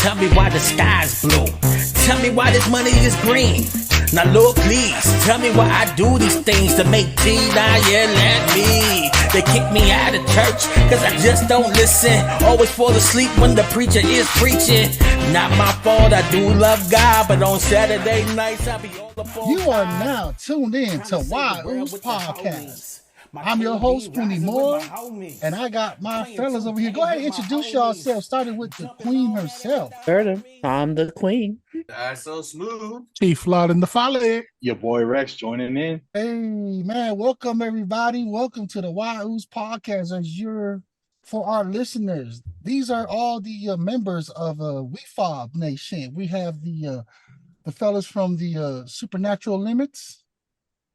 Tell me why the sky's blue. Tell me why this money is green. Now Lord, please, tell me why I do these things to make tea. Now yell at me. They kick me out of church, cause I just don't listen. Always fall asleep when the preacher is preaching. Not my fault, I do love God, but on Saturday nights I be all up on. You are now tuned in to whyuce Podcast. I'm your host, Puni Moore, and I got my fellas over here. Go ahead and introduce yourself, starting with the queen herself. Heard him. I'm the queen. That's so smooth. Chief Lott in the Folly. Your boy WREX joining in. Hey, man, welcome everybody. Welcome to the whyuce Podcast. As you're, for our listeners, these are all the members of WEFOBZ Nation. We have the fellas from the Supernaturallimits.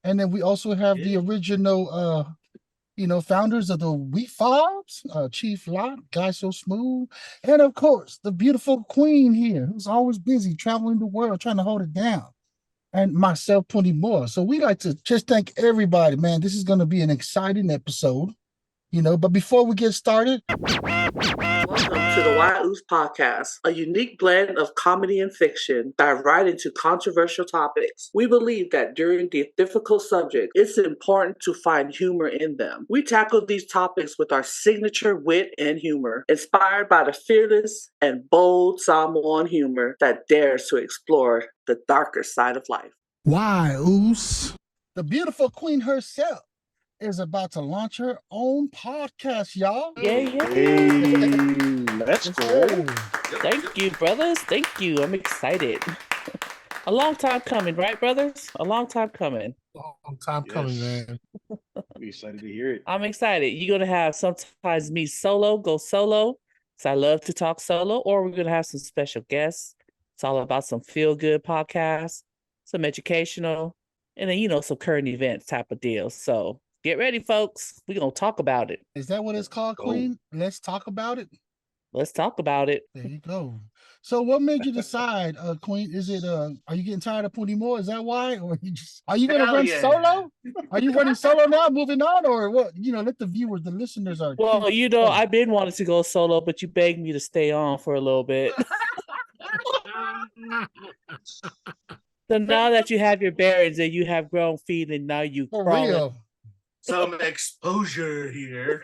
And then we also have the original, founders of the WEFOBZ, Chief Lott, Guy So Smooth, and of course, the beautiful queen here, who's always busy traveling the world, trying to hold it down, and myself, Puni Moore. So we like to just thank everybody, man. This is going to be an exciting episode, but before we get started. Welcome to the whyuce Podcast, a unique blend of comedy and fiction, dive right into controversial topics. We believe that during the difficult subject, it's important to find humor in them. We tackle these topics with our signature wit and humor, inspired by the fearless and bold Samoan humor that dares to explore the darker side of life. whyuce, the beautiful queen herself, is about to launch her own podcast, y'all. Yeah. Hey, let's go. Thank you, brothers. Thank you. I'm excited. A long time coming, right, brothers? A long time coming. Long time coming, man. We're excited to hear it. I'm excited. You're going to have sometimes me go solo, because I love to talk solo, or we're going to have some special guests. It's all about some feel-good podcasts, some educational, and then, some current events type of deals. So get ready, folks. We're going to talk about it. Is that what it's called, Queen? Let's talk about it. Let's talk about it. There you go. So what made you decide, Queen? Is it are you getting tired of Puni Moore? Is that why? Or are you gonna run solo? Are you running solo now, moving on, or what? Let the viewers, the listeners are. Well, I've been wanting to go solo, but you begged me to stay on for a little bit. So now that you have your bearings and you have grown feet and now you For crawling. real. Some exposure here.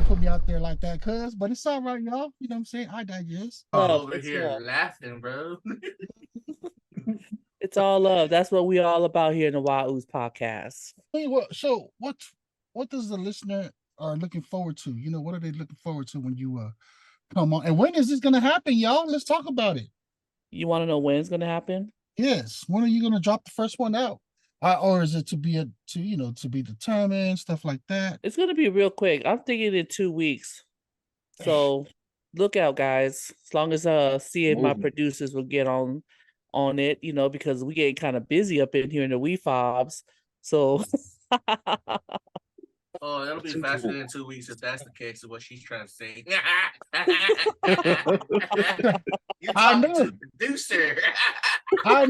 Put me out there like that, but it's all right, y'all. You know what I'm saying? I digest. Over here laughing, bro. It's all love. That's what we all about here in the whyuce Podcast. Hey, so what does the listener are looking forward to? What are they looking forward to when you come on? And when is this gonna happen, y'all? Let's talk about it. You want to know when it's going to happen? Yes. When are you gonna drop the first one out? Or is it to be determined, stuff like that? It's going to be real quick. I'm thinking in 2 weeks. So look out, guys. As long as seeing my producers will get on it, because we get kind of busy up in here in the WEFOBZ. So Oh, it'll be faster than 2 weeks if that's the case of what she's trying to say. You I talking to knew. the producer. I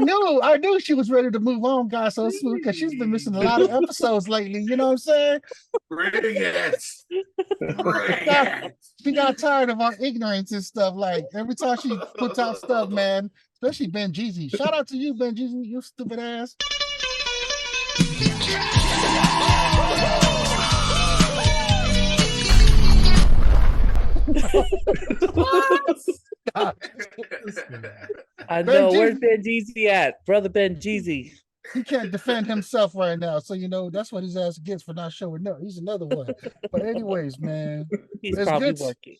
knew she was ready to move on, guys. So smooth, because she's been missing a lot of episodes lately. You know what I'm saying? Brilliant. She got tired of our ignorance and stuff. Like every time she puts out stuff, man, especially Ben Jeezy. Shout out to you, Ben Jeezy, you stupid ass. I know. Where's Ben Jeezy at? Brother Ben Jeezy. He can't defend himself right now. So, that's what his ass gets for not showing up. He's another one. But anyways, man. He's probably working.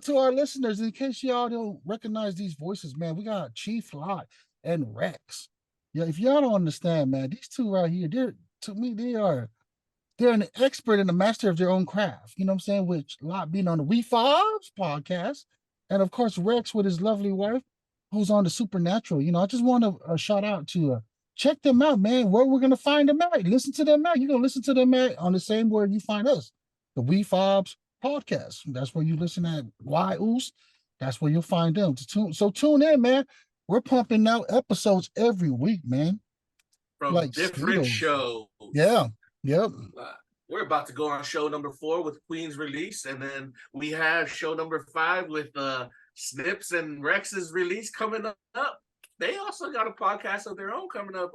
To our listeners, in case y'all don't recognize these voices, man, we got Chief Lott and WREX. Yeah, if y'all don't understand, man, these two right here, they're an expert and a master of their own craft. You know what I'm saying? Which Lott being on the WEFOBZ Podcast, and of course WREX with his lovely wife, who's on the Supernatural. I just want to shout out to check them out, man. Where we're gonna find them at? Listen to them out. You're gonna listen to them at on the same where you find us, the WEFOBZ Podcast. That's where you listen at whyuce. That's where you'll find them. So tune in, man. We're pumping out episodes every week, man. from like different Skittles. shows. Yeah. Yep. We're about to go on show number 4 with Queen's release, and then we have show number 5 with Snips and Rex's release coming up. They also got a podcast of their own coming up.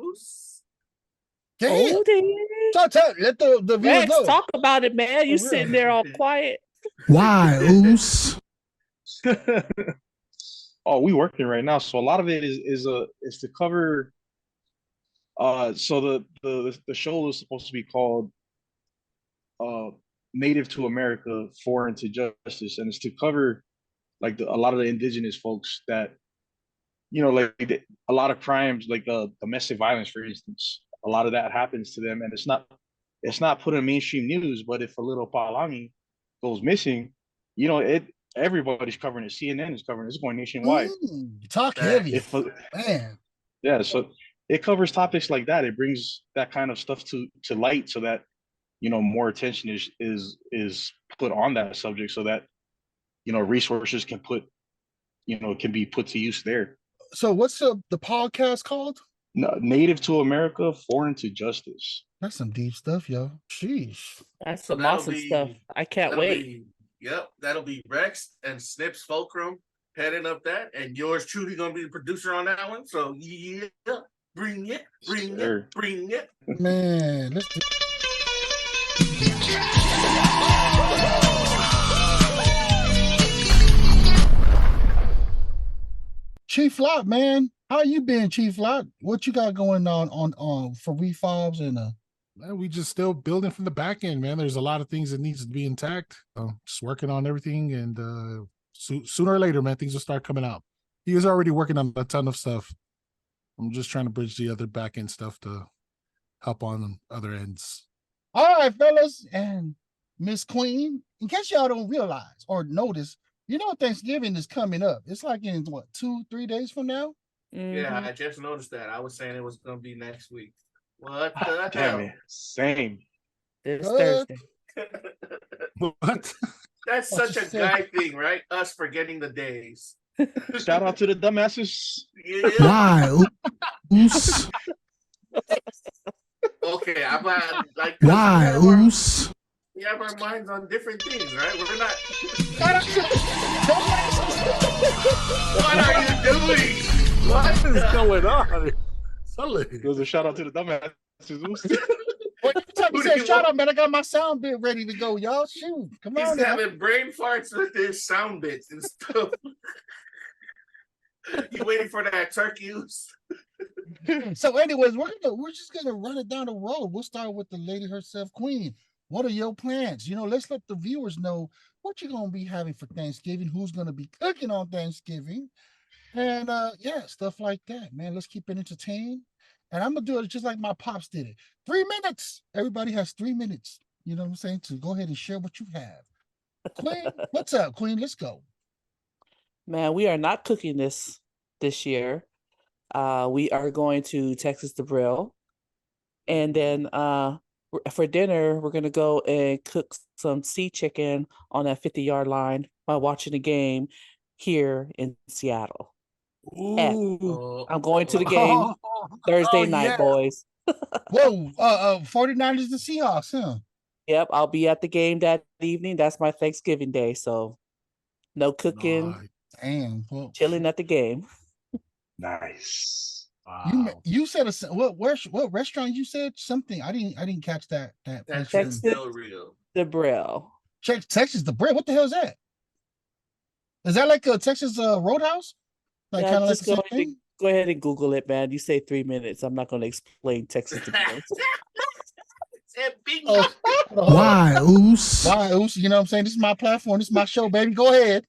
Damn. Oh, damn. Let the viewers Rex, know. talk about it, man. You For real. sitting there all quiet. Whyuce? Oh, we working right now, so a lot of it is to cover. So the show is supposed to be called Native to America, Foreign to Justice, and it's to cover like a lot of the indigenous folks that, you know, like a lot of crimes, like domestic violence, for instance, a lot of that happens to them, and it's not put in mainstream news. But if a little Palangi goes missing, you know, everybody's covering it. CNN is covering it. It's going nationwide. Talk heavy, man. Yeah, so it covers topics like that. It brings that kind of stuff to light, so that, you know, more attention is put on that subject, so that, you know, resources can be put to use there. So what's the podcast called? Native to America, Foreign to Justice. That's some deep stuff, yo. Sheesh. That's some awesome stuff. I can't wait. That'll be Rex and Snips Fulcrum heading up that, and yours truly gonna be the producer on that one. So yeah, bring it. Man, let's do. Chief Lott, man, how you been, Chief Lott? What you got going on for WEFOBZ and Man, we just still building from the back end, man. There's a lot of things that needs to be intact. Just working on everything, and sooner or later, man, things will start coming out. He was already working on a ton of stuff. I'm just trying to bridge the other back end stuff to help on other ends. All right, fellas, and Miss Queen, in case y'all don't realize or notice, you know Thanksgiving is coming up. It's like in what, 2-3 days from now? Yeah, I just noticed that. I was saying it was gonna be next week. What the hell? Damn it. Same. This Thursday. What? That's such a guy thing, right? Us forgetting the days. Shout out to the dumbasses. Yeah. Whyuce? Okay, I'm like Whyuce? we have our minds on different things, right? We're not. What are you doing? What is going on? It was a shout out to the dumbasses. Well, every time you say shout out, man, I got my sound bit ready to go, y'all. Shoot, come on. He's having brain farts with his sound bits and stuff. You waiting for that turkey? So, anyways, we're just gonna run it down the road. We'll start with the lady herself, Queen. What are your plans? You know, let's let the viewers know what you're gonna be having for Thanksgiving, who's gonna be cooking on Thanksgiving, and yeah, stuff like that, man. Let's keep it entertained. And I'm gonna do it just like my pops did it. 3 minutes. Everybody has 3 minutes. You know what I'm saying? To go ahead and share what you have. Queen, what's up, Queen? Let's go. Man, we are not cooking this year. We are going to Texas the Brill, and then for dinner we're gonna go and cook some sea chicken on that 50-yard line while watching the game here in Seattle. Ooh. I'm going to the game Thursday night, boys. Whoa, 49ers the Seahawks, huh? Yep, I'll be at the game that evening. That's my Thanksgiving day, so no cooking. Nice. Damn, well, Chilling at the game. Nice. Wow. you said what restaurant you said something? I didn't catch that. That's Texas still real. the Brill. Texas the bread. What the hell is that? Is that like a Texas Roadhouse? Like Yeah, kind of like just the same thing? go ahead and Google it, man. You say 3 minutes. I'm not going to explain Texas the Brill. Whyuce? Whyuce? You know what I'm saying? This is my platform. This is my show, baby. Go ahead.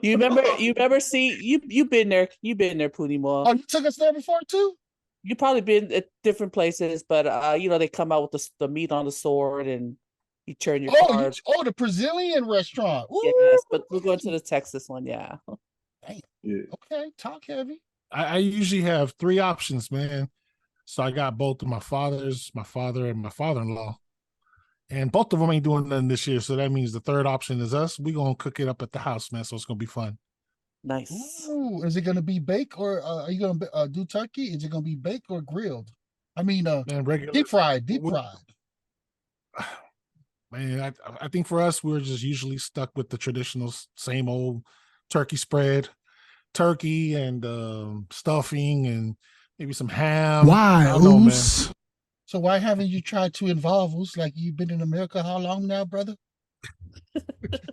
You remember? See, you've been there. You've been there, Puni Mall. Oh, you took us there before too? You probably been at different places, but you know they come out with the meat on the sword and you turn your card. The Brazilian restaurant. Ooh. Yes, but we're going to the Texas one. Yeah. Dang. Yeah. Okay, talk heavy. I usually have 3 options, man. So I got both of my father and my father-in-law. And both of them ain't doing nothing this year. So that means the third option is us. We're going to cook it up at the house, man. So it's going to be fun. Nice. Ooh, is it gonna be baked or are you gonna do turkey? Is it gonna be baked or grilled? I mean, Man, regular. deep fried, deep we- fried. Man, I think for us, we're just usually stuck with the traditional same old turkey spread, turkey and stuffing and maybe some ham. I don't know, man. So why haven't you tried to involve us? Like you've been in America how long now, brother?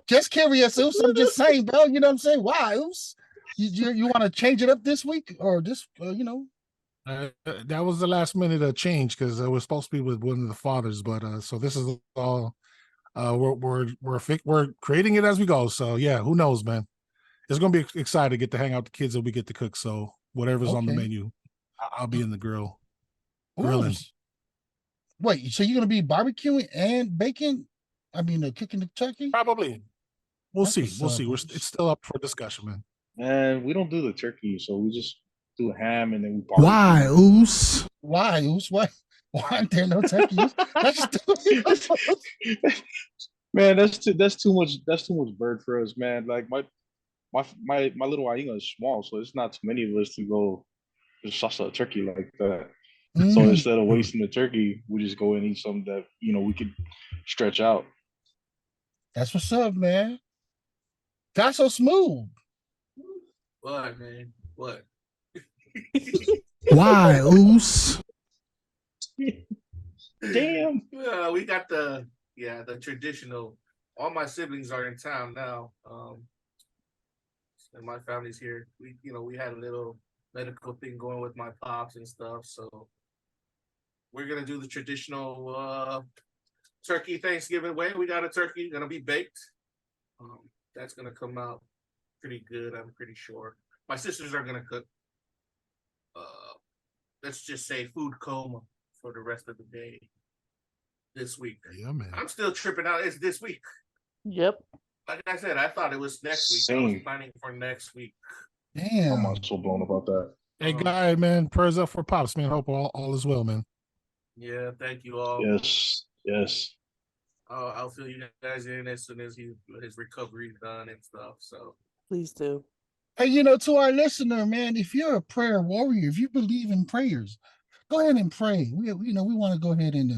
Just curious, Oos. I'm just saying, bro. You know what I'm saying? Why, Oos? You want to change it up this week or this? That was the last minute change because it was supposed to be with one of the fathers, but so this is all we're creating it as we go. So yeah, who knows, man? It's gonna be exciting to get to hang out with the kids that we get to cook. So whatever's on the Okay. menu, I'll be in the grill Ooh. grilling. Wait, so you're gonna be barbecuing and baking? I mean, cooking the turkey? Probably. We'll That's see. what's We'll up, see. Oos. It's still up for discussion, man. And we don't do the turkey, so we just do ham and then we barbecue. Oos? Why, Oos? Why aren't there no turkeys? That's Man, that's too much bird for us, man. Like my little Aina is small, so it's not too many of us to go just sauce a turkey like that. So instead of wasting the turkey, we just go and eat something that we could stretch out. That's what's up, man. That's so smooth. What, man? What? Why, Oos? Damn. We got the traditional. All my siblings are in town now. And my family's here. We had a little medical thing going with my pops and stuff, so we're gonna do the traditional turkey Thanksgiving way. We got a turkey gonna be baked. That's gonna come out pretty good, I'm pretty sure. My sisters are gonna cook. Let's just say food coma for the rest of the day this week. Yeah, man. I'm still tripping out. It's this week. Yep. Like I said, I thought it was next week. I was planning for next week. Damn. I'm so blown about that. Hey, guy, man, prayers up for Pops, man. Hope all is well, man. Yeah, thank you all. Yes. I'll fill you guys in as soon as his recovery is done and stuff. So Please do. Hey, to our listener, man, if you're a prayer warrior, if you believe in prayers, go ahead and pray. We want to go ahead and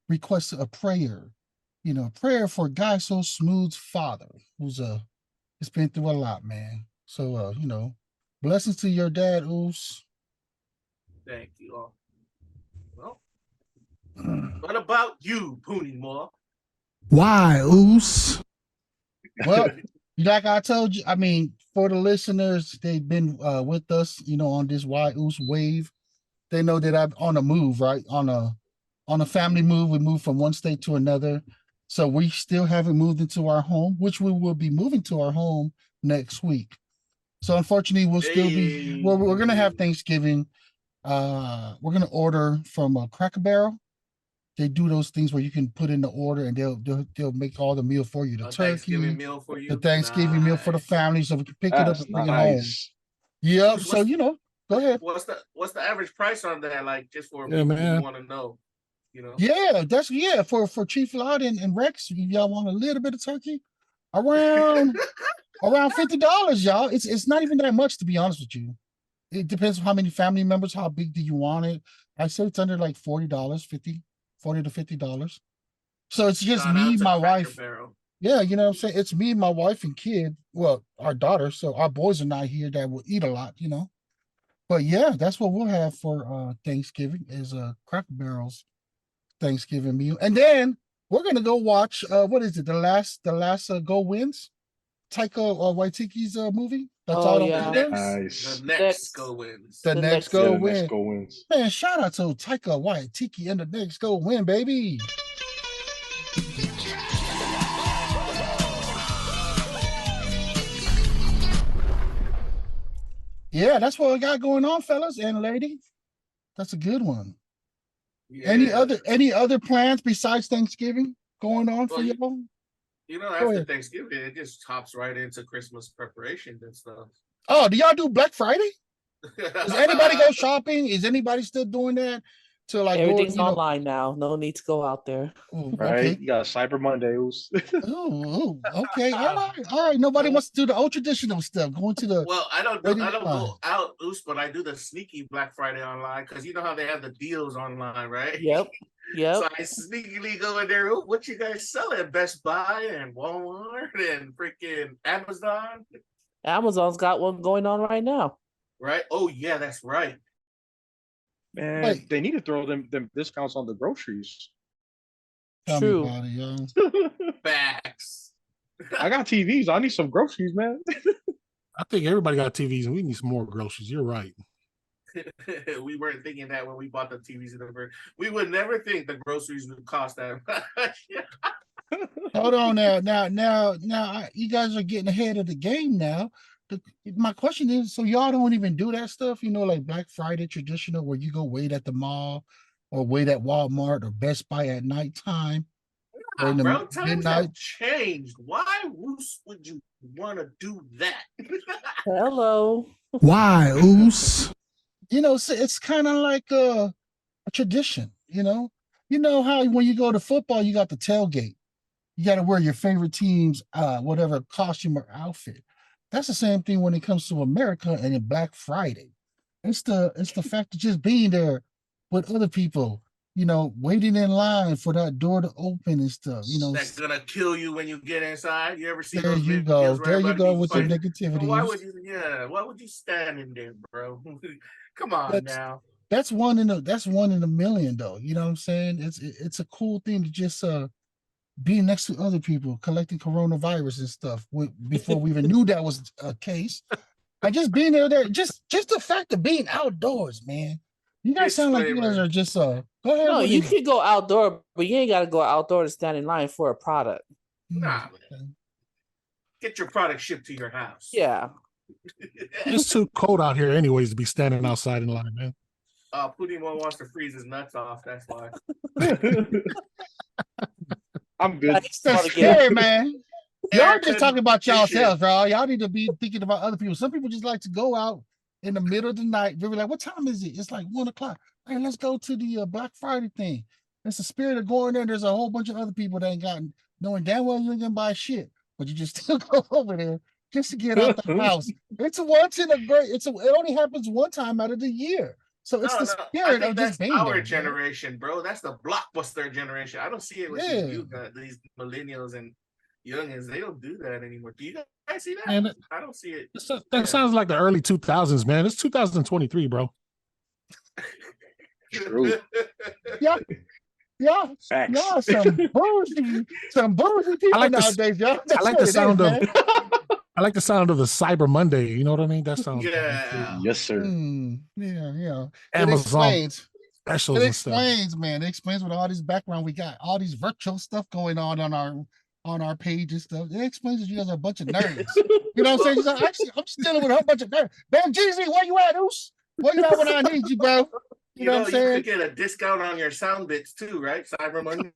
request a prayer. Prayer for Guy So Smooth's father, who's has been through a lot, man. So blessings to your dad, Oos. thank you all. Well, what about you, Puni Moore? Why, Oos? Well, like I told you, I mean, for the listeners, they've been with us, on this whyuce wave. They know that I'm on a move, right? On a family move. We moved from one state to another. So we still haven't moved into our home, which we will be moving to our home next week. So unfortunately, we'll still be, well, we're going to have Thanksgiving. We're going to order from a Cracker Barrel. They do those things where you can put in the order and they'll make all the meal for you. The turkey, Thanksgiving meal for you. the Thanksgiving meal for the family, so we can pick it up and bring it home. Nice. Yeah. So go ahead. What's the average price on that? Like just for Yeah, people man. who want to know. Yeah, that's for Chief Lott and WREX. If y'all want a little bit of turkey, around $50, y'all. It's not even that much, to be honest with you. It depends on how many family members, how big do you want it. I say it's under like $40 to $50. So it's just me, my wife. Barrel. Yeah, you know what I'm saying? It's me, my wife, and kid. Well, our daughter. So our boys are not here that will eat a lot, But yeah, that's what we'll have for Thanksgiving is Cracker Barrel's Thanksgiving meal. And then we're gonna go watch what is it? The last Go Wins? Taika Waititi's movie. That's Oh, all on yeah. Netflix. Nice. The next Go Wins. The The next next- Go Yeah, Win. next Go Wins. Man, shout out to Taika Waititi and the next Go Win, baby. Yeah, that's what we got going on, fellas and lady. That's a good one. Yeah. Any other plans besides Thanksgiving going on for y'all? After Thanksgiving, it just hops right into Christmas preparations and stuff. Oh, do y'all do Black Friday? Does anybody go shopping? Is anybody still doing that? to like Everything's going, online now. No need to go out there. Right? okay. You got Cyber Mondays. Okay. All right. Nobody wants to do the old traditional stuff. Going to the Well, I don't waiting in go line. out, but I do the sneaky Black Friday online because you know how they have the deals online, right? Yep. So I sneakily go in there. "Oh, what you guys selling? Best Buy and Walmart and freaking Amazon, Amazon's got one going on right now. right? Oh yeah, that's right. Man, Wait. they need to throw them discounts on the groceries. Tell True. me about it, yo. Facts. I got TVs. I need some groceries, man. I think everybody got TVs, and we need some more groceries. You're right. We weren't thinking that when we bought the TVs in the first. We would never think the groceries would cost that much. Hold on now. You guys are getting ahead of the game now. My question is, so y'all don't even do that stuff, like Black Friday traditional, where you go wait at the mall or wait at Walmart or Best Buy at nighttime? Or in the Bro, times midnight? have changed. Why would you want to do that? Hello. Whyuce? So it's kind of like a tradition, You know how when you go to football, you got the tailgate. You got to wear your favorite team's whatever costume or outfit. That's the same thing when it comes to America and in Black Friday. It's the fact of just being there with other people, waiting in line for that door to open and stuff. That's gonna kill you when you get inside. You ever see There those you videos go. where There you everybody go with your fighting? negativity. Why would you stand in there, bro? Come on now. That's one in a million, though. You know what I'm saying? It's a cool thing to just being next to other people collecting coronavirus and stuff before we even knew that was a case. And just being there, just the fact of being outdoors, man. You guys sound like you guys are just go ahead. No, you can go outdoor, but you ain't got to go outdoor to stand in line for a product. Nah, man. Get your product shipped to your house. Yeah. It's too cold out here, anyways, to be standing outside in line, man. Puni wants to freeze his nuts off. That's why. I'm good. That's scary, man. Y'all just talking about yourselves, bro. Y'all need to be thinking about other people. Some people just like to go out in the middle of the night. They're like, what time is it? It's like 1:00. Hey, let's go to the Black Friday thing. It's the spirit of going there. There's a whole bunch of other people that ain't gotten, knowing damn well you ain't gonna buy shit, but you just still go over there just to get out the house. It's once in a great, it only happens one time out of the year. So it's the spirit of just being our there, generation, bro. That's the blockbuster generation. I don't see it with these millennials and youngins. They don't do that anymore. Do you guys see that? And I don't see it. That sounds like the early 2000s, man. It's 2023, bro. True. Yeah. Facts. Y'all some bougie people nowadays, y'all. I like the sound of I like the sound of the Cyber Monday. You know what I mean? That sounds Yes, sir. Yeah. Amazon specials. It explains, man. It explains with all this background we got, all these virtual stuff going on our page and stuff. It explains that you guys are a bunch of nerds. You know what I'm saying? Actually, I'm just dealing with a whole bunch of nerds. Man, Jeezy, where you at, Oos? Where you at when I need you, bro? You know what I'm saying? You could get a discount on your sound bits too, right? Cyber Monday.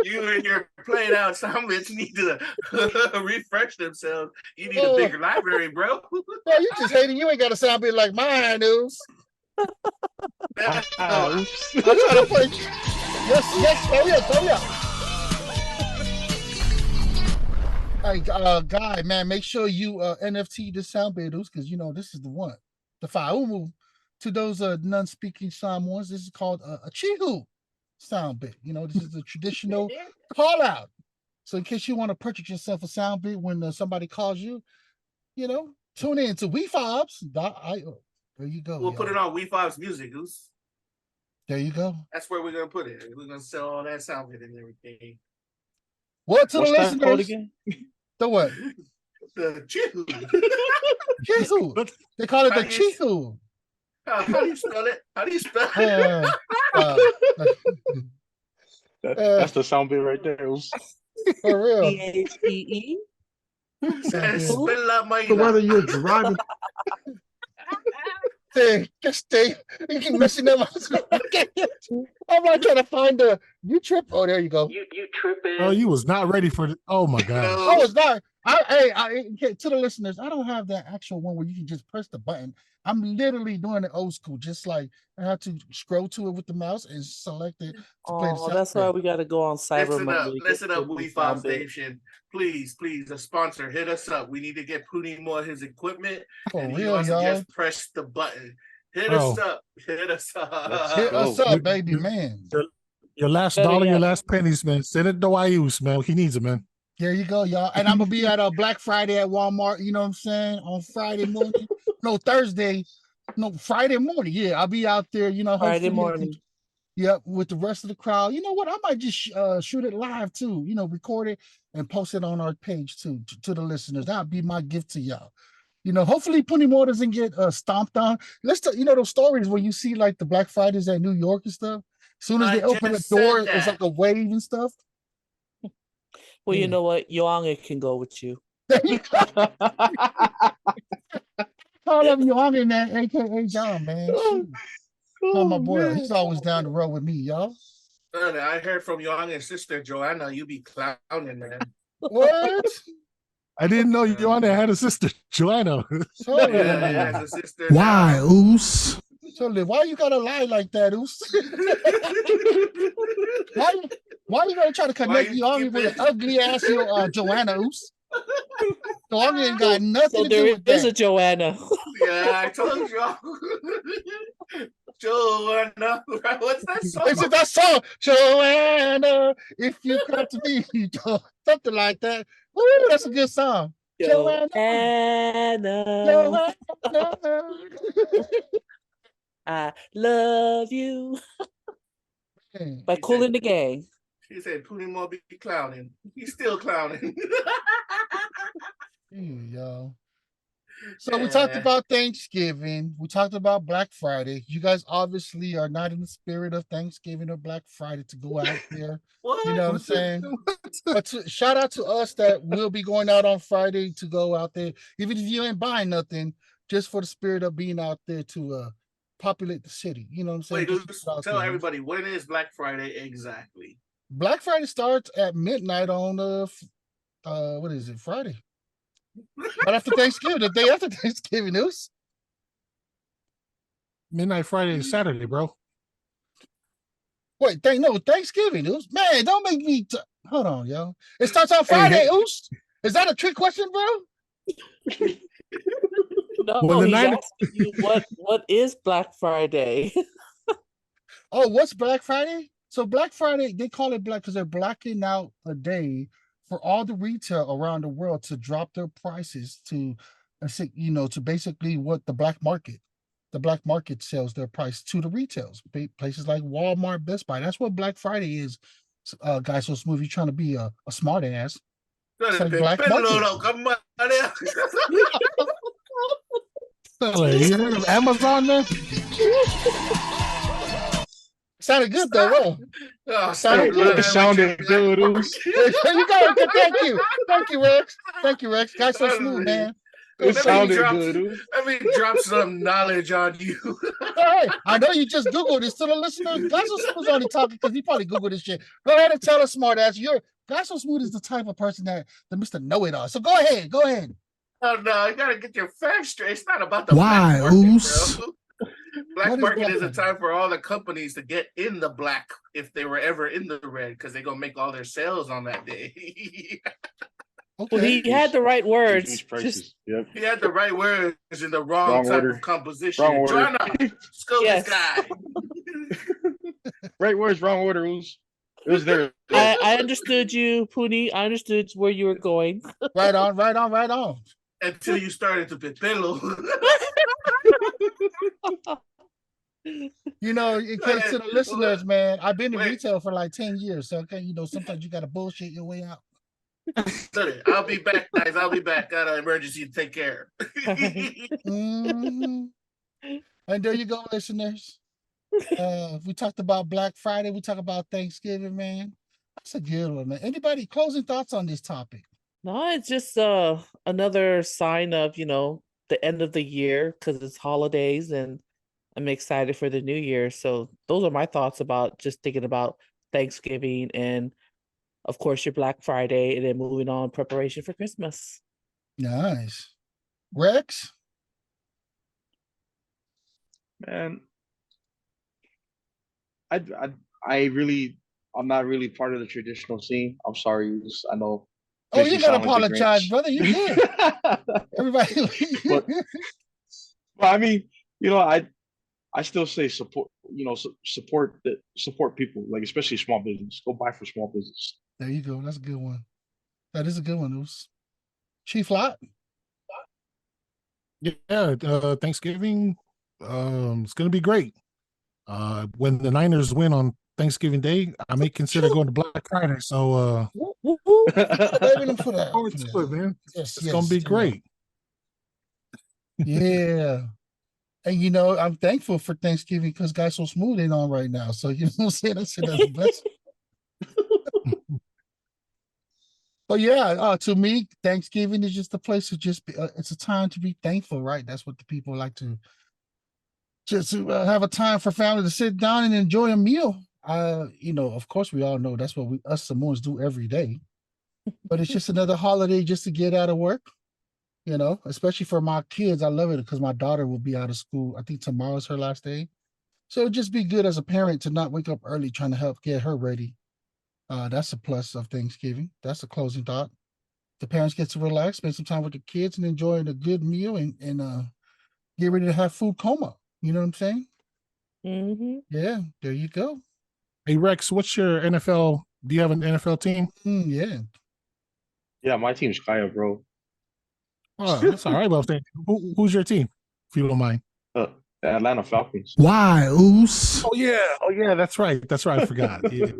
You and your playing out sound bits need to refresh themselves. You need a bigger library, bro. Yeah, you just hating. You ain't got a sound bit like mine, Oos. I'm trying to play. Yes, hurry up. Hey, guy, man, make sure you NFT this sound bit, because this is the one. The whyuce. To those non-speaking Samoans, this is called a chihu sound bit. This is a traditional call out. So in case you want to purchase yourself a sound bit when somebody calls you, tune in to wefobz.io. There you go. We'll put it on WeFob's music, Goose. There you go. That's where we're gonna put it. We're gonna sell all that sound bit and everything. What to the listeners? Again? The what? The chihu. Chihu. They call it the chihu. How do you spell it? That's the sound bit right there. For real. PHEE. Spell out my. So whether you're driving, You keep messing up. I'm not trying to find you trip. Oh, there you go. You tripping? Oh, you was not ready for it. Oh my god. I was not. To the listeners, I don't have that actual one where you can just press the button. I'm literally doing it old school, just like I have to scroll to it with the mouse and select it to play the Oh, sound. that's why we got to go on Cyber Monday. Listen up, Get the WeFoBZ sound bit. Nation. Please, a sponsor, hit us up. We need to get Puni more his equipment, For and he real, wants to y'all. just press the button. Hit Bro. us up. Hit us Let's up. Hit us go. up, baby, man. Your last Better dollar, your yet. last pennies, man. Send it to whyuce, man. He needs it, man. There you go, y'all. And I'm gonna be at Black Friday at Walmart. You know what I'm saying? On Friday morning, no Thursday, no Friday morning. Yeah, I'll be out there. You know, Friday hopefully, morning. yep, with the rest of the crowd. You know what? I might just shoot it live too. You know, record it and post it on our page too to the listeners. That'd be my gift to y'all. You know, hopefully Puni more doesn't get stomped on. You know those stories where you see like the Black Fridays at New York and stuff. As soon as they open the door, it's like a wave and stuff. Well, Yeah. you know what? Yoanga can go with you. There you go. Call him Young, man, aka John, man. Shoot. Oh, my boy, man. he's always down the road with me, y'all. I heard from your and sister Joanna, you be clowning, man. What? I didn't know Joanna had a sister, Joanna. Totally. Yeah, he has a sister. Why, now. Oos? Totally. Why you gotta lie like that, Oos? why you gonna try to connect you Young keep with it- an ugly ass Joanna, Oos? Young ain't got nothing So to do there with is that. a Joanna. Yeah, I told y'all. Joanna, what's that song? Is it that song, Joanna? If you come to me, something like that. Ooh, that's a good song. Joanna. Joanna, Joanna. I love you. By He Cool said- in the Gang. She said, Puni more be clowning. He's still clowning. Y'all. So we talked about Thanksgiving. We talked about Black Friday. You guys obviously are not in the spirit of Thanksgiving or Black Friday to go out there. What? You know what I'm saying? But shout out to us that will be going out on Friday to go out there. Even if you ain't buying nothing, just for the spirit of being out there to populate the city. You know what I'm saying? Wait, Just tell out there. everybody, when is Black Friday exactly? Black Friday starts at midnight on what is it? Friday. Right after Thanksgiving, the day after Thanksgiving news. Midnight Friday is Saturday, bro. Wait, Thanksgiving news. Man, don't make me hold on, yo. It starts on Friday, Oos. Is that a trick question, bro? No, Well, the he's nine- asking you what is Black Friday? Oh, what's Black Friday? So Black Friday, they call it black because they're blacking out a day for all the retail around the world to drop their prices to basically what the black market sells their price to the retails. Places like Walmart, Best Buy. That's what Black Friday is. Guys, so smooth. You're trying to be a smart ass. It's like black market. You heard of Amazon, man? Sounded good though, huh? Oh, Sounded It sounded good. Oos. You got it. Thank you, Rex. Thank you, Rex. Guys, so smooth, man. It So sounded drop- good. Oos. Let me drop some knowledge on you. Hey, I know you just Googled this to the listeners. Guys so smooth is only talking because he probably Googled this shit. Go ahead and tell us, smart ass. Guys so smooth is the type of person that the Mr. Know-It-All. So go ahead. Oh no, you gotta get your facts straight. It's not about the Why, black market, Oos? bro. What Black is market black is a market? time for all the companies to get in the black if they were ever in the red, because they're gonna make all their sales on that day. Okay. Well, he had the right words. Reduced prices. Yep. He had the right words in the wrong type order. of composition. Wrong order. Joanna, scope Yes. this guy. Right words, wrong order. Oos. It was there. I understood you, Puni. I understood where you were going. Right on. Until you started to pepelo. You know, in case to the listeners, man, I've been in Wait. retail for like 10 years. So okay, sometimes you gotta bullshit your way out. I'll be back, guys. I'll be back. Got an emergency to take care. Mhm. And there you go, listeners. We talked about Black Friday. We talked about Thanksgiving, man. That's a good one, man. Anybody closing thoughts on this topic? No, it's just another sign of, the end of the year because it's holidays and I'm excited for the new year. So those are my thoughts about just thinking about Thanksgiving and of course, your Black Friday, and then moving on preparation for Christmas. Nice. Rex? Man, I'm not really part of the traditional scene. I'm sorry. I know. Oh, you gotta sound like the apologize, Grinch. brother. You good. Everybody. But I mean, I still say support. Support people, like especially small business. Go buy for small business. There you go. That's a good one. That is a good one. Chief Lott? Yeah, Thanksgiving, it's gonna be great. When the Niners win on Thanksgiving Day, I may consider going to Black Friday. So Blaming them for that. forward to it, man. Yes, It's gonna be great. Yeah. And I'm thankful for Thanksgiving because Guys So Smooth ain't on right now. So you know what I'm saying? That's a blessing. But yeah, to me, Thanksgiving is just a place to just be. It's a time to be thankful, right? That's what the people like to just have a time for family to sit down and enjoy a meal. Of course, we all know that's what us Samoans do every day. But it's just another holiday just to get out of work. Especially for my kids. I love it because my daughter will be out of school. I think tomorrow's her last day. So it'd just be good as a parent to not wake up early trying to help get her ready. That's a plus of Thanksgiving. That's a closing thought. The parents get to relax, spend some time with the kids and enjoy a good meal and get ready to have food coma. You know what I'm saying? Mm-hmm. Yeah, there you go. Hey Rex, what's your NFL? Do you have an NFL team? Yeah. Yeah, my team's Kaya, bro. Oh, that's all right. Well, who's your team, if you don't mind? The Atlanta Falcons. Whyuce? Oh yeah, that's right. I forgot. Yeah.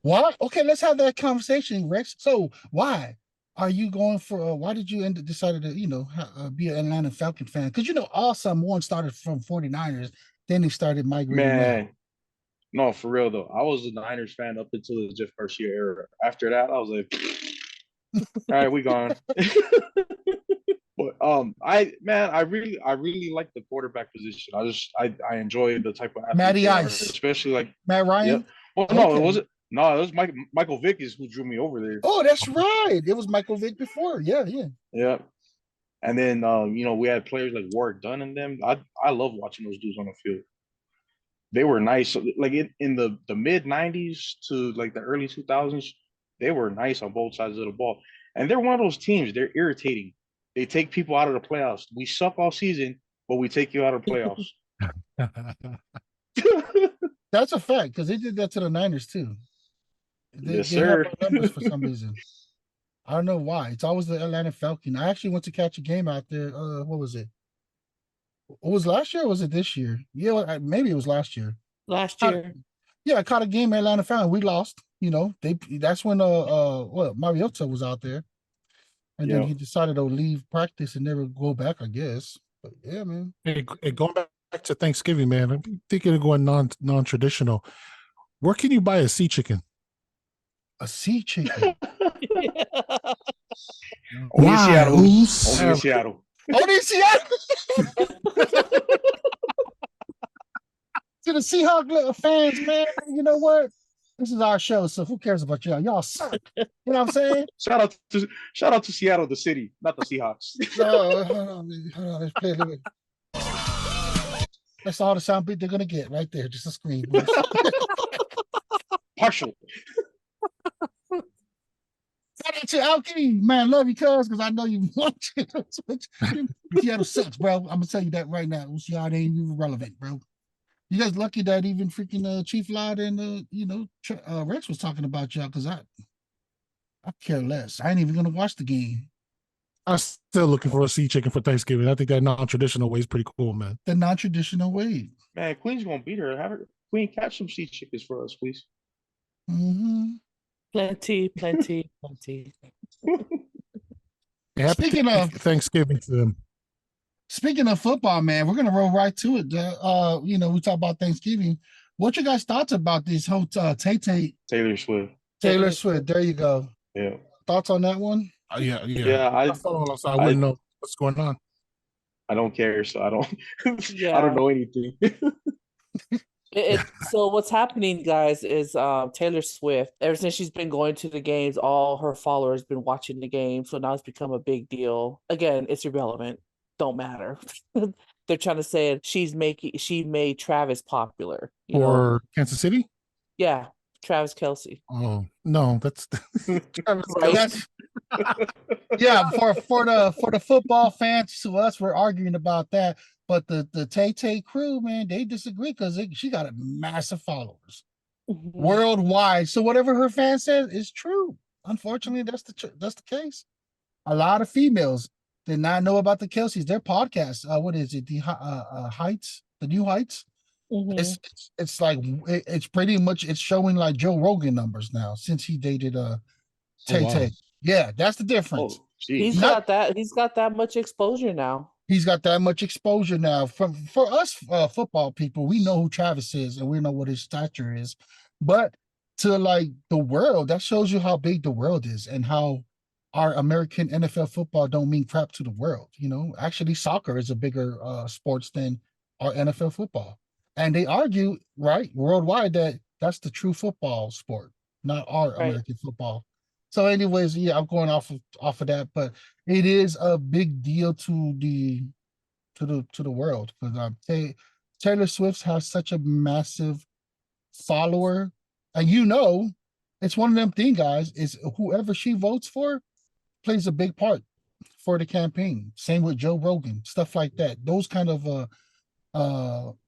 Why? Okay, let's have that conversation, Rex. So why are you going for? Why did you decided to be an Atlanta Falcon fan? Because all Samoans started from 49ers, then they started migrating. Man, no, for real though. I was a Niners fan up until the Jeff Garcia era. After that, I was like, all right, we gone. But I really like the quarterback position. I enjoy the type of athlete Matty they are, Ice, especially like Matt Ryan. Yep. Well, no, it wasn't. No, it was Michael Vick is who drew me over there. Oh, that's right. It was Michael Vick before. Yeah. Yeah. And then we had players like Warwick Dunn and them. I love watching those dudes on the field. They were nice. Like in the mid 90s to like the early 2000s, they were nice on both sides of the ball. And they're one of those teams, they're irritating. They take people out of the playoffs. We suck all season, but we take you out of the playoffs. That's a fact because they did that to the Niners too. Yes, sir. Have our numbers for some reason. I don't know why. It's always the Atlanta Falcon. I actually went to catch a game out there. What was it? It was last year or was it this year? Yeah, maybe it was last year. Last year. I caught a game at Atlanta Falcon. We lost. That's when Mariota was out there. And then he decided to leave practice and never go back, I guess. But yeah, man. Hey, going back to Thanksgiving, man, I'm thinking of going non-traditional. Where can you buy a sea chicken? A sea chicken? Only in Seattle. Only in Seattle. Only in Seattle? To the Seahawks fans, man, you know what? This is our show, so who cares about y'all? Y'all suck. You know what I'm saying? Shout out to Seattle, the city, not the Seahawks. Hold on, let's play a little bit. That's all the sound bit they're gonna get right there, just a screen. Partial. Shout out to Alki, man. Love you, cuz, because I know you want to. Seattle sucks, bro. I'm gonna tell you that right now. Y'all ain't even relevant, bro. You guys lucky that even freaking Chief Lott and Rex was talking about y'all because I care less. I ain't even gonna watch the game. I'm still looking for a sea chicken for Thanksgiving. I think that non-traditional way is pretty cool, man. The non-traditional way. Man, Queen's gonna beat her. Have her Queen catch some sea chickens for us, please. Mm-hmm. Plenty. Speaking of Thanksgiving to them. Speaking of football, man, we're gonna roll right to it. We talk about Thanksgiving. What you guys thoughts about this whole Taylor Swift? Taylor Swift. There you go. Yeah. Thoughts on that one? Yeah. I follow, so I wouldn't know what's going on. I don't care, so I don't. I don't know anything. So what's happening, guys, is Taylor Swift, ever since she's been going to the games, all her followers been watching the game. So now it's become a big deal. Again, it's irrelevant. Don't matter. They're trying to say she made Travis popular. You know? For Kansas City? Yeah, Travis Kelce. Oh no, that's Travis Right. Kelce. Yeah, for the football fans to us, we're arguing about that. But the Tay Tay crew, man, they disagree because she got a massive followers worldwide. So whatever her fan says is true. Unfortunately, that's the case. A lot of females did not know about the Kelce's. Their podcast, what is it? The Heights, the New Heights. Mhm. It's like it's pretty much it's showing like Joe Rogan numbers now since he dated Tay Tay. wow. Yeah, that's the difference. Oh, geez. He's got that much exposure now. He's got that much exposure now. For us football people, we know who Travis is and we know what his stature is. But to like the world, that shows you how big the world is and how our American NFL football don't mean crap to the world. You know, actually soccer is a bigger sports than our NFL football. And they argue, right, worldwide that that's the true football sport, not our Right. American football. So, anyways, yeah, I'm going off of that, but it is a big deal to the world because Taylor Swift has such a massive follower, and it's one of them thing, guys. Is whoever she votes for plays a big part for the campaign. Same with Joe Rogan, stuff like that. Those kind of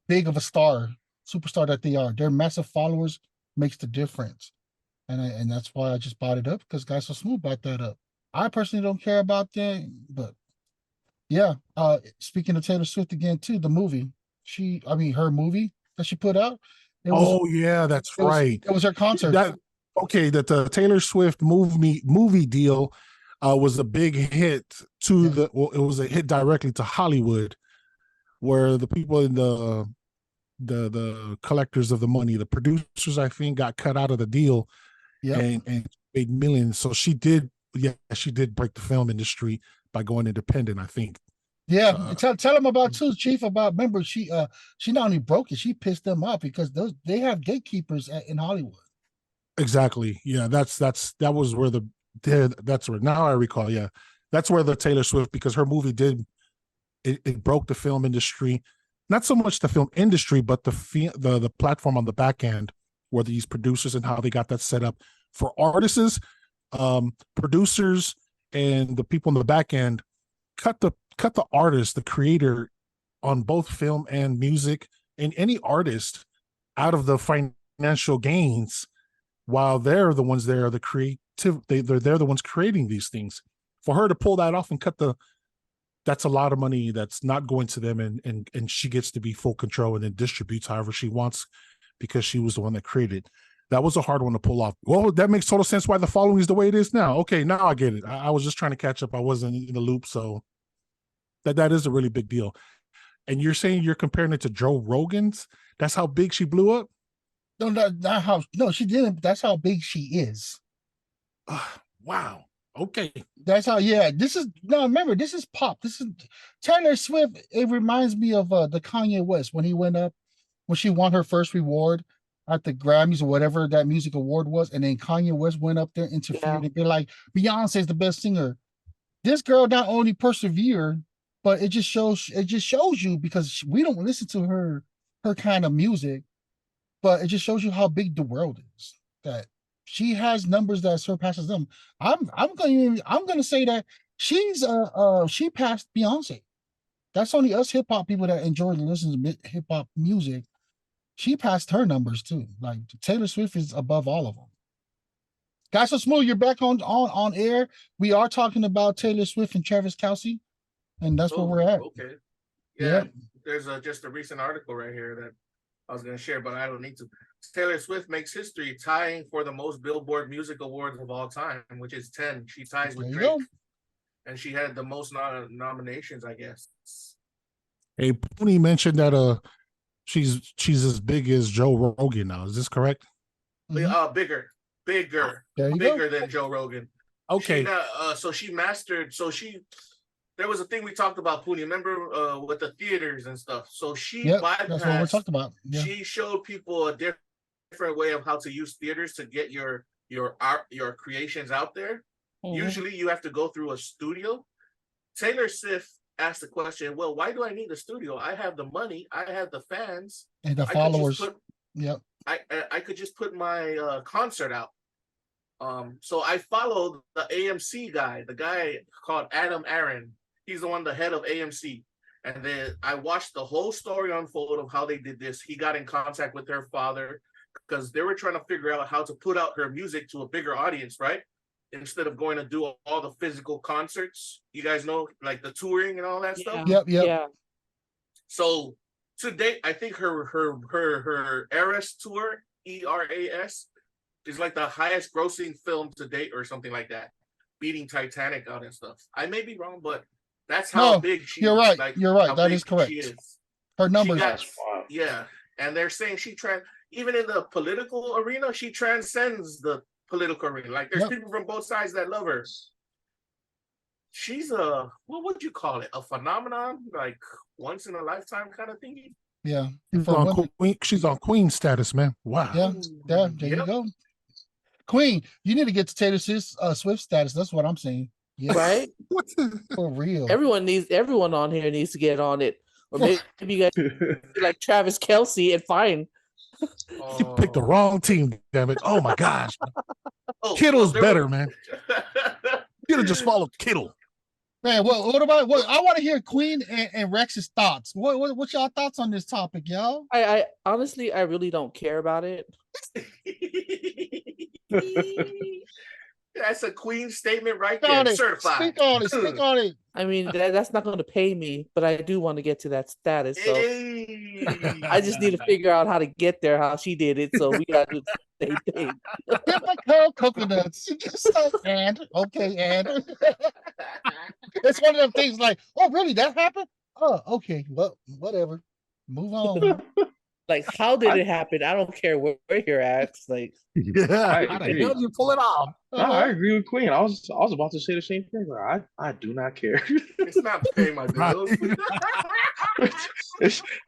big of a superstar that they are, their massive followers makes the difference. And that's why I just brought it up because guys so smooth brought that up. I personally don't care about that, but yeah. Speaking of Taylor Swift again too, the movie her movie that she put out. Yeah, that's right. It was her concert. That the Taylor Swift movie deal was a big hit it was a hit directly to Hollywood, where the people in the collectors of the money, the producers, I think, got cut out of the deal. And made millions. So she did break the film industry by going independent, I think. Yeah, tell them about too, Chief. Remember she not only broke it, she pissed them off because they have gatekeepers in Hollywood. Exactly. Yeah, that's where now I recall. Yeah, that's where the Taylor Swift, because her movie it broke the film industry, not so much the film industry, but the platform on the back end where these producers and how they got that set up for artists, producers, and the people on the back end cut the artist, the creator on both film and music, and any artist out of the financial gains, while they're the ones there, the creative, they're the ones creating these things. For her to pull that off and that's a lot of money that's not going to them, and she gets to be full control and then distributes however she wants because she was the one that created. That was a hard one to pull off. Well, that makes total sense why the following is the way it is now. Okay, now I get it. I was just trying to catch up. I wasn't in the loop, so that is a really big deal. And you're saying you're comparing it to Joe Rogan's? That's how big she blew up? No, not how. No, she didn't. That's how big she is. Wow. Okay. That's how. Yeah. Remember, this is pop. This is Taylor Swift. It reminds me of the Kanye West when she won her first reward at the Grammys or whatever that music award was, and then Kanye West went up there, interfered, and be like, Beyonce is the best singer. This girl not only persevered, but it just shows you, because we don't listen to her kind of music, but it just shows you how big the world is, that she has numbers that surpasses them. I'm gonna say that she passed Beyonce. That's only us hip hop people that enjoy to listen to hip hop music. She passed her numbers too. Like Taylor Swift is above all of them. Guys, so smooth. You're back on air. We are talking about Taylor Swift and Travis Kelce, and that's where we're at. Okay. Yeah. There's just a recent article right here that I was going to share, but I don't need to. Taylor Swift makes history tying for the most Billboard Music Awards of all time, which is 10. She ties with Drake. And she had the most nominations, I guess. Hey, Puni mentioned that she's as big as Joe Rogan now. Is this correct? Mm-hmm. Bigger than Joe Rogan. Okay. So she mastered. So she there was a thing we talked about, Puni. Remember with the theaters and stuff. So she Yep, that's what we're bypassed. talking about. Yeah. She showed people a different way of how to use theaters to get your art, your creations out there. Usually, you have to go through a studio. Taylor Swift asked the question, "Well, why do I need a studio? I have the money. I have the fans and the followers." Yep. I could just put my concert out. So I followed the AMC guy, the guy called Adam Aaron. He's the head of AMC. And then I watched the whole story unfold of how they did this. He got in contact with her father because they were trying to figure out how to put out her music to a bigger audience, right? Instead of going to do all the physical concerts. You guys know, like the touring and all that stuff? Yep. Yeah. So to date, I think her Eras tour, ERAS, is like the highest grossing film to date or something like that, beating Titanic out and stuff. I may be wrong, but that's how big she is. You're right. Like, you're right. That is correct. Her numbers. Yeah. And they're saying even in the political arena, she transcends the political arena. Like there's people from both sides that love her. She's what would you call it? A phenomenon, like once in a lifetime kind of thingy. Yeah. She's on Queen status, man. Wow. Yeah. There you go. Queen, you need to get to Taylor Swift status. That's what I'm saying. Yeah. Right? For real. Everyone on here needs to get on it. Or maybe you guys like Travis Kelce and fine. You picked the wrong team, damn it. Oh my gosh. Kittle's better, man. Kittle just followed Kittle. Man, what about I want to hear Queen and Rex's thoughts. What's y'all thoughts on this topic, y'all? I honestly really don't care about it. That's a Queen statement right there. Certified. Speak on it. I mean, that's not going to pay me, but I do want to get to that status. So I just need to figure out how to get there, how she did it. So we got to do the same thing. Typical coconuts. Just like, and it's one of them things like, oh, really? That happened? Oh, okay. Well, whatever. Move on. Like, how did it happen? I don't care where you're at. It's like, how the hell you pull it off? No, I agree with Queen. I was about to say the same thing. I do not care. It's not paying my bills.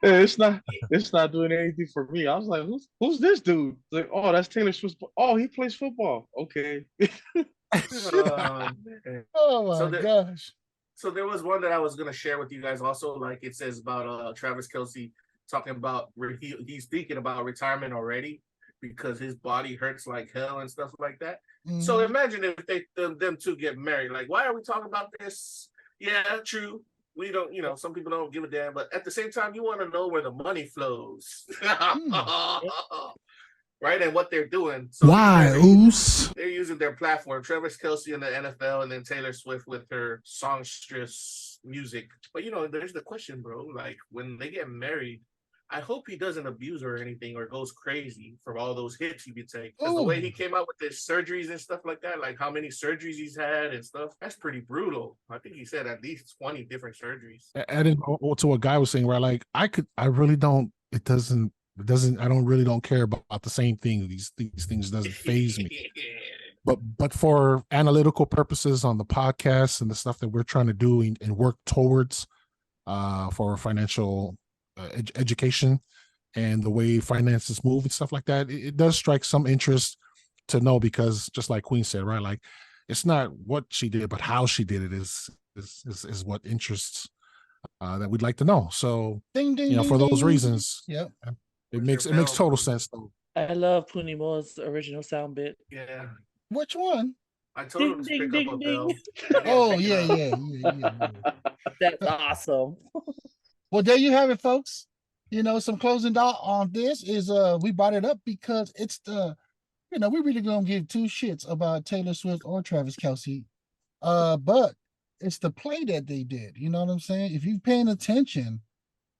it's not doing anything for me. I was like, who's this dude? Like, oh, that's Taylor Swift. Oh, he plays football. Okay. Oh my gosh. So there was one that I was gonna share with you guys also. Like it says about Travis Kelce talking about he's thinking about retirement already because his body hurts like hell and stuff like that. Mm-hmm. So imagine if them two get married. Like, why are we talking about this? Yeah, true. We don't, some people don't give a damn, but at the same time, you want to know where the money flows. Right? And what they're doing. So whyuce? They're using their platform. Travis Kelce in the NFL and then Taylor Swift with her songstress music. But, there's the question, bro. Like, when they get married, I hope he doesn't abuse her or anything or goes crazy from all those hits he be taking. Because the way he came out with his surgeries and stuff like that, like how many surgeries he's had and stuff, that's pretty brutal. I think he said at least 20 different surgeries. Adding to what Guy was saying, where like I really don't care about the same thing. These things doesn't faze me. But for analytical purposes on the podcast and the stuff that we're trying to do and work towards for financial education and the way finances move and stuff like that, it does strike some interest to know, because just like Queen said, right, like it's not what she did but how she did it is what interests that we'd like to know. So ding, ding, for those reasons, it makes total sense though. I love Puni Mo's original sound bit. Yeah. Which one? I told him to pick up a bell. Oh yeah. That's awesome. Well, there you have it, folks. Some closing thought on this is we brought it up because it's the, we really gonna give two shits about Taylor Swift or Travis Kelce. But it's the play that they did. You know what I'm saying? If you're paying attention,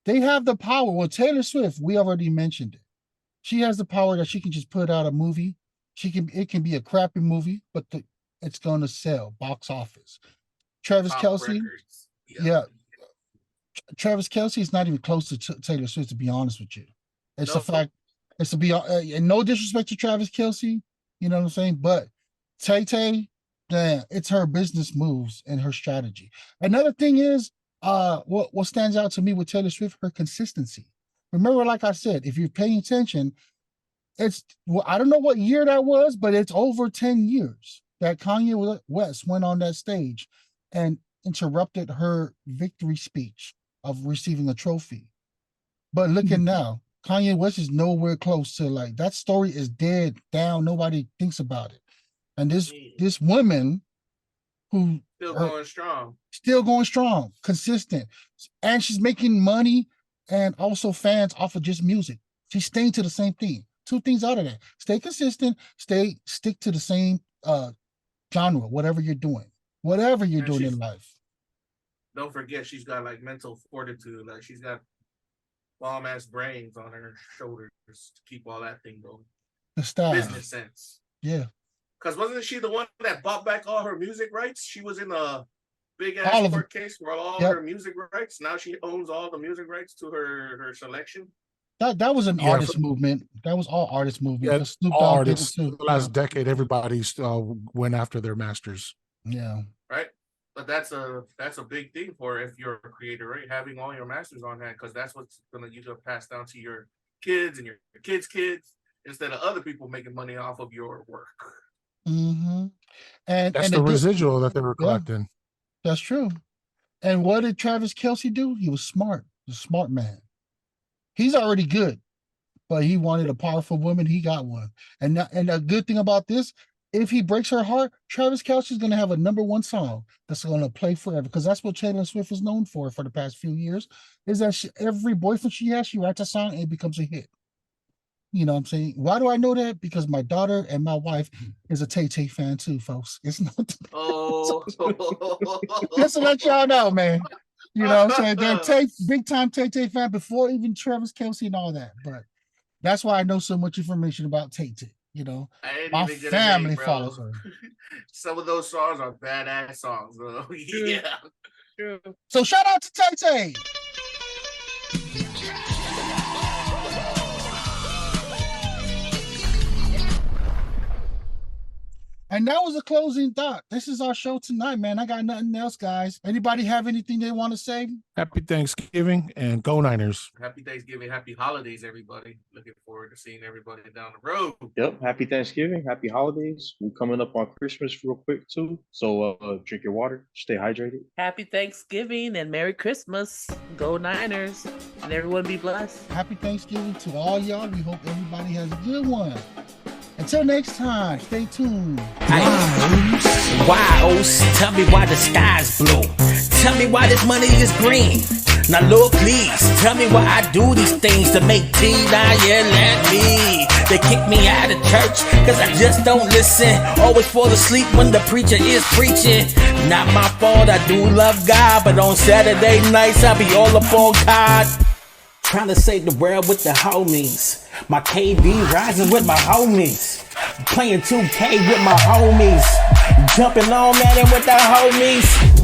they have the power. Well, Taylor Swift, we already mentioned it. She has the power that she can just put out a movie. It can be a crappy movie, but it's gonna sell box office. Travis Kelce, Travis Kelce is not even close to Taylor Swift, to be honest with you. It's a fact. It's to be and no disrespect to Travis Kelce, you know what I'm saying? But Tay Tay, Yeah, it's her business moves and her strategy. Another thing is, what stands out to me with Taylor Swift, her consistency. Remember, like I said, if you're paying attention, I don't know what year that was, but it's over 10 years that Kanye West went on that stage and interrupted her victory speech of receiving a trophy. But look at now, Kanye West is nowhere close to, like, that story is dead down. Nobody thinks about it. And this woman who still going strong, consistent, and she's making money and also fans off of just music. She's staying to the same thing. Two things out of that: stay consistent, stick to the same genre, whatever you're doing in life. Don't forget, she's got like mental fortitude. Like, she's got bomb ass brains on her shoulders to keep all that thing going. The style, business sense. Yeah. Because wasn't she the one that bought back all her music rights? She was in a big ass court case for all her music rights. Now she owns all the music rights to her selection. That was an artist movement. That was all artist movement. Yeah, Snoop all Dogg artists. did it too. The last decade, everybody went after their masters. Yeah. Right. But that's a big thing for if you're a creator, right? Having all your masters on hand, because that's what's gonna usually pass down to your kids and your kids' kids, instead of other people making money off of your work. Mm-hmm. And that's the residual that they were collecting. That's true. And what did Travis Kelce do? He was smart. He was a smart man. He's already good, but he wanted a powerful woman. He got one. And a good thing about this, if he breaks her heart, Travis Kelce is going to have a #1 song that's going to play forever, because that's what Taylor Swift is known for the past few years, is that every boyfriend she has, she writes a song and it becomes a hit. You know what I'm saying? Why do I know that? Because my daughter and my wife is a Tay-Tay fan too, folks. It's not. Oh. Just to let y'all know, man. You know what I'm saying? They're big time Tay-Tay fan before even Travis Kelce and all that. But that's why I know so much information about Tay-Tay. You know, my family follows her. Some of those songs are badass songs, though. Yeah. So shout out to Tay-Tay. And that was a closing thought. This is our show tonight, man. I got nothing else, guys. Anybody have anything they want to say? Happy Thanksgiving and go Niners. Happy Thanksgiving. Happy holidays, everybody. Looking forward to seeing everybody down the road. Yep. Happy Thanksgiving. Happy holidays. We're coming up on Christmas real quick, too. So drink your water. Stay hydrated. Happy Thanksgiving and Merry Christmas. Go Niners. And everyone be blessed. Happy Thanksgiving to all y'all. We hope everybody has a good one. Until next time, stay tuned. Whyuce, tell me why the sky's blue. Tell me why this money is green. Now Lord, please, tell me why I do these things to make tea. Now yell at me. They kick me out of church, cause I just don't listen. Always fall asleep when the preacher is preaching. Not my fault, I do love God, but on Saturday nights I be all up on God. Trying to save the world with the homies. My KD rising with my homies. Playing 2K with my homies. Jumping on at it with the homies.